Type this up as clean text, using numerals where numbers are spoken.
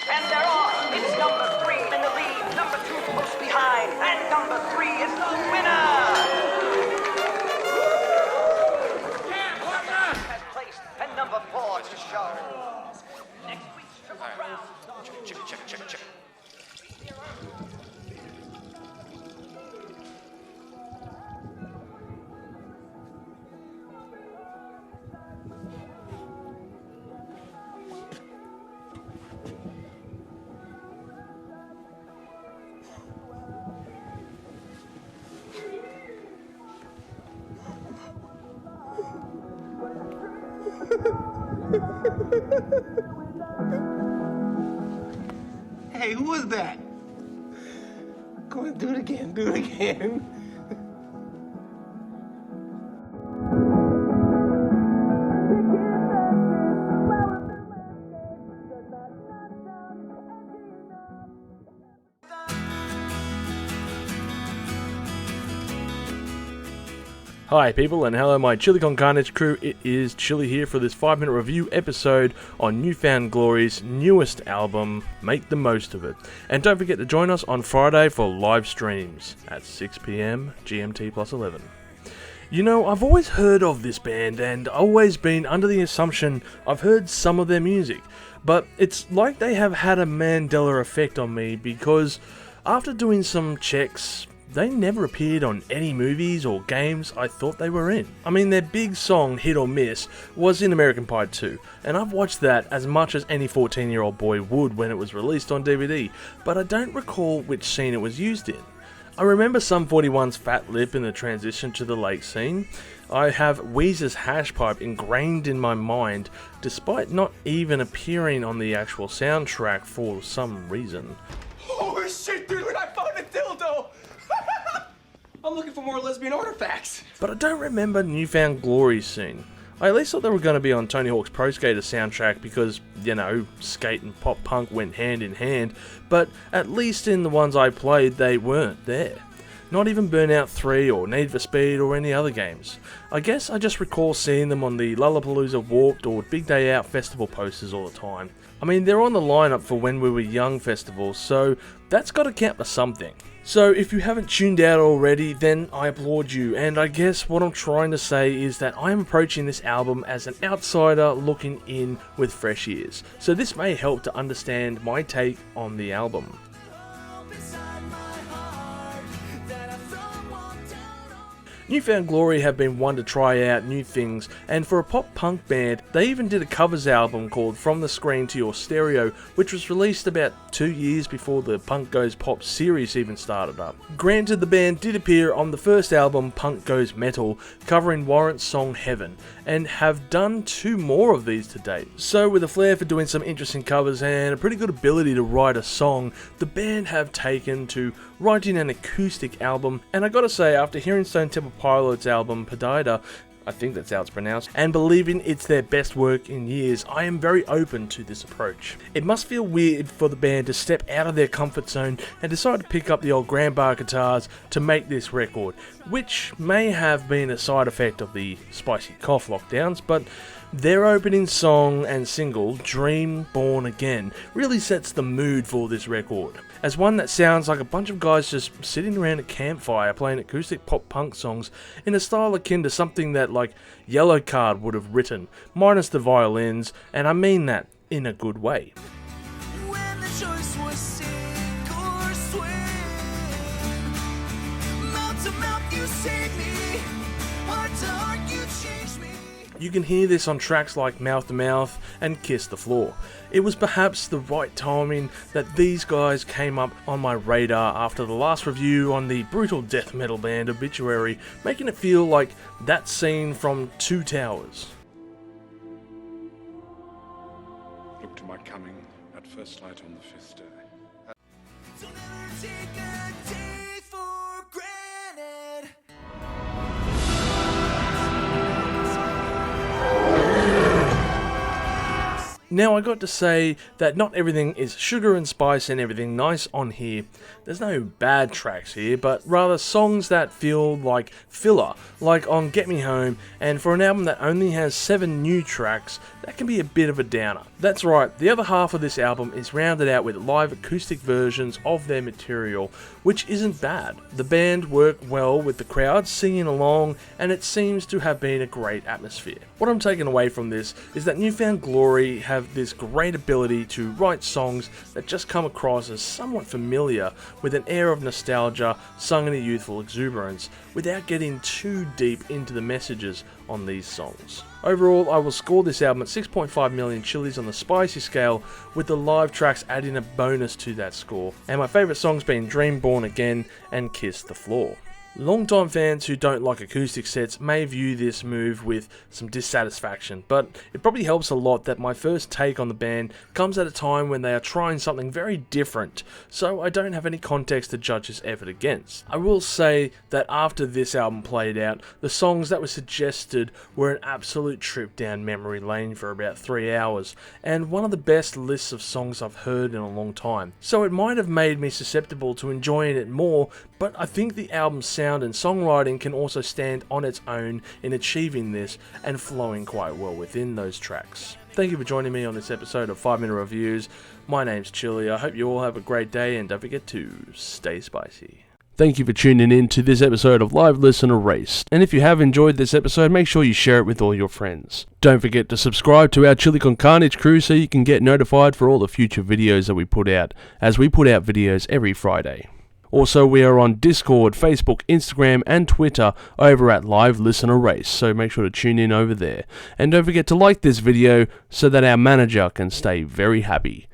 And there are. It's number 3 in the lead, number 2 close behind, and number 3 is the winner. Has placed, and number 4 to show. Next week's triple crown. Check. Hey, who was that? Go ahead, do it again. Hi people, and hello my Chili Con Carnage crew. It is Chili here for this 5-minute review episode on New Found Glory's newest album, Make the Most of It. And don't forget to join us on Friday for live streams at 6 PM GMT plus 11. You know, I've always heard of this band and always been under the assumption I've heard some of their music, but it's like they have had a Mandela effect on me because after doing some checks, they never appeared on any movies or games I thought they were in. I mean, their big song, Hit or Miss, was in American Pie 2, and I've watched that as much as any 14-year-old boy would when it was released on DVD, but I don't recall which scene it was used in. I remember Sum 41's fat lip in the transition to the lake scene. I have Weezer's Hash Pipe ingrained in my mind, despite not even appearing on the actual soundtrack for some reason. Holy shit, dude, I found a dildo! I'm looking for more lesbian artifacts. But I don't remember New Found Glory's scene. I at least thought they were going to be on Tony Hawk's Pro Skater soundtrack because, you know, skate and pop punk went hand in hand, but at least in the ones I played they weren't there. Not even Burnout 3 or Need for Speed or any other games. I guess I just recall seeing them on the Lollapalooza Warped or Big Day Out festival posters all the time. I mean, they're on the lineup for When We Were Young festivals, so that's got to count for something. So if you haven't tuned out already, then I applaud you, and I guess what I'm trying to say is that I'm approaching this album as an outsider looking in with fresh ears, so this may help to understand my take on the album. New Found Glory have been one to try out new things, and for a pop-punk band, they even did a covers album called From the Screen to Your Stereo, which was released about 2 years before the Punk Goes Pop series even started up. Granted, the band did appear on the first album, Punk Goes Metal, covering Warrant's song Heaven, and have done 2 more of these to date. So with a flair for doing some interesting covers and a pretty good ability to write a song, the band have taken to writing an acoustic album, and I gotta say, after hearing Stone Temple Pilots' album Perdida, I think that's how it's pronounced, and believing it's their best work in years, I am very open to this approach. It must feel weird for the band to step out of their comfort zone and decide to pick up the old grand bar guitars to make this record, which may have been a side effect of the spicy cough lockdowns, but their opening song and single, Dream Born Again, really sets the mood for this record, as one that sounds like a bunch of guys just sitting around a campfire playing acoustic pop-punk songs in a style akin to something that like Yellow Card would have written, minus the violins, and I mean that in a good way. When the choice was sink or swim, mouth to mouth you saved me, heart to heart you changed me. You can hear this on tracks like Mouth to Mouth and Kiss the Floor. It was perhaps the right timing that these guys came up on my radar after the last review on the brutal death metal band Obituary, making it feel like that scene from Two Towers. Look to my coming at first light on the 5th day. Don't ever take a day for granted. Now I got to say that not everything is sugar and spice and everything nice on here. There's no bad tracks here, but rather songs that feel like filler, like on Get Me Home, and for an album that only has 7 new tracks, that can be a bit of a downer. That's right, the other half of this album is rounded out with live acoustic versions of their material, which isn't bad. The band work well with the crowd singing along, and it seems to have been a great atmosphere. What I'm taking away from this is that New Found Glory have this great ability to write songs that just come across as somewhat familiar, with an air of nostalgia sung in a youthful exuberance, without getting too deep into the messages on these songs. Overall, I will score this album at 6.5 million chilies on the spicy scale, with the live tracks adding a bonus to that score, and my favourite songs being Dream Born Again and Kiss the Floor. Longtime fans who don't like acoustic sets may view this move with some dissatisfaction, but it probably helps a lot that my first take on the band comes at a time when they are trying something very different, so I don't have any context to judge this effort against. I will say that after this album played out, the songs that were suggested were an absolute trip down memory lane for about 3 hours, and one of the best lists of songs I've heard in a long time. So it might have made me susceptible to enjoying it more, but I think the album's sound and songwriting can also stand on its own in achieving this and flowing quite well within those tracks. Thank you for joining me on this episode of 5 Minute Reviews. My name's Chili. I hope you all have a great day, and don't forget to stay spicy. Thank you for tuning in to this episode of Live Listen Erased. And if you have enjoyed this episode, make sure you share it with all your friends. Don't forget to subscribe to our Chili Con Carnage crew so you can get notified for all the future videos that we put out, as we put out videos every Friday. Also, we are on Discord, Facebook, Instagram, and Twitter over at Live Listener Race, so make sure to tune in over there. And don't forget to like this video so that our manager can stay very happy.